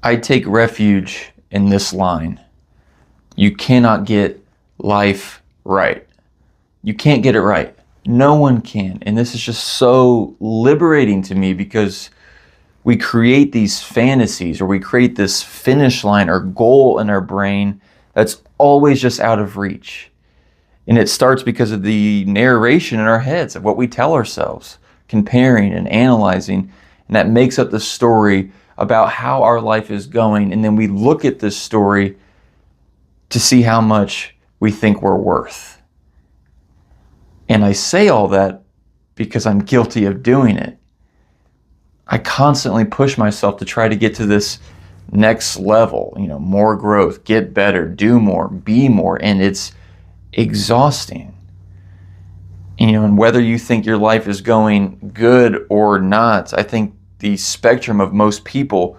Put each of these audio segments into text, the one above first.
I take refuge in this line. You cannot get life right. You can't get it right. No one can. And this is just so liberating to me because we create these fantasies, or we create this finish line or goal in our brain that's always just out of reach. And it starts because of the narration in our heads of what we tell ourselves, comparing and analyzing. And that makes up the story about how our life is going. And then we look at this story to see how much we think we're worth. And I say all that because I'm guilty of doing it. I constantly push myself to try to get to this next level, more growth, get better, do more, be more. And it's exhausting. And whether you think your life is going good or not, I think the spectrum of most people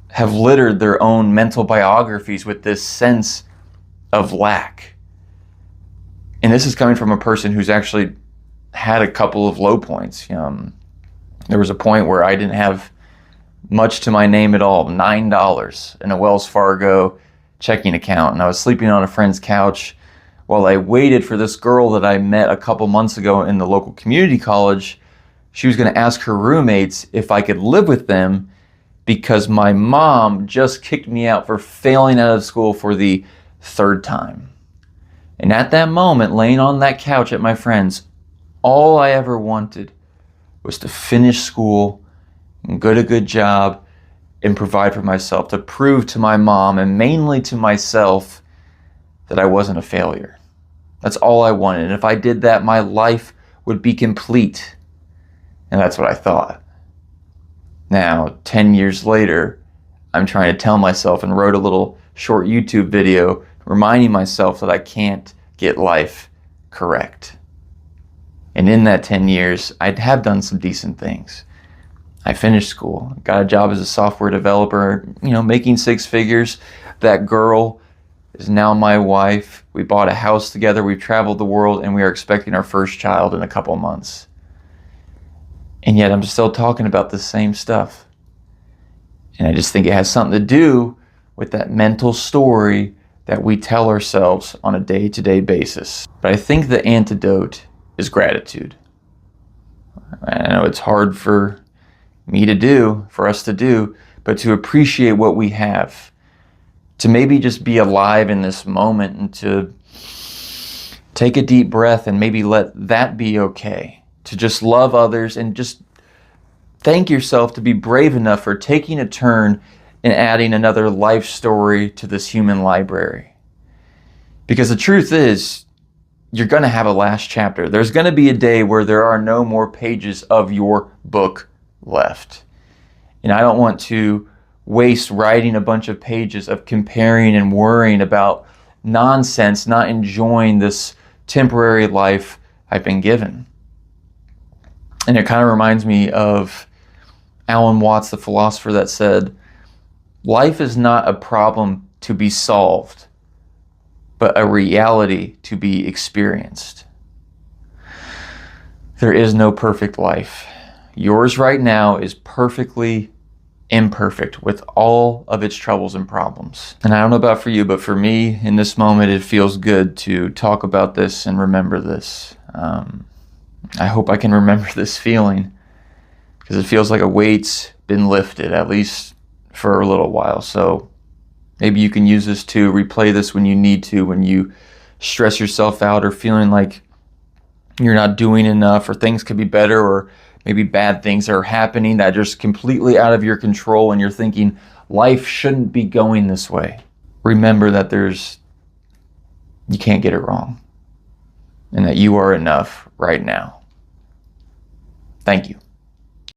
have littered their own mental biographies with this sense of lack. And this is coming from a person who's actually had a couple of low points. There was a point where I didn't have much to my name at all, $9 in a Wells Fargo checking account. And I was sleeping on a friend's couch while I waited for this girl that I met a couple months ago in the local community college. She was going to ask her roommates if I could live with them because my mom just kicked me out for failing out of school for the third time. And at that moment, laying on that couch at my friend's, all I ever wanted was to finish school and get a good job and provide for myself, to prove to my mom and mainly to myself that I wasn't a failure. That's all I wanted. And if I did that, my life would be complete. And that's what I thought. Now, 10 years later, I'm trying to tell myself and wrote a little short YouTube video reminding myself that I can't get life correct. And in that 10 years, I have done some decent things. I finished school, got a job as a software developer, making six figures. That girl is now my wife. We bought a house together. We've traveled the world, and we are expecting our first child in a couple months. And yet I'm still talking about the same stuff. And I just think it has something to do with that mental story that we tell ourselves on a day-to-day basis. But I think the antidote is gratitude. I know it's hard for me to do, for us to do, but to appreciate what we have, to maybe just be alive in this moment and to take a deep breath and maybe let that be okay, to just love others and just thank yourself to be brave enough for taking a turn and adding another life story to this human library. Because the truth is, you're going to have a last chapter. There's going to be a day where there are no more pages of your book left. And I don't want to waste writing a bunch of pages of comparing and worrying about nonsense, not enjoying this temporary life I've been given. And it kind of reminds me of Alan Watts, the philosopher, that said, life is not a problem to be solved, but a reality to be experienced. There is no perfect life. Yours right now is perfectly imperfect with all of its troubles and problems. And I don't know about for you, but for me, in this moment, it feels good to talk about this and remember this. I hope I can remember this feeling because it feels like a weight's been lifted, at least for a little while. So maybe you can use this to replay this when you need to, when you stress yourself out or feeling like you're not doing enough or things could be better, or maybe bad things are happening that are just completely out of your control and you're thinking life shouldn't be going this way. Remember that you can't get it wrong and that you are enough right now. Thank you.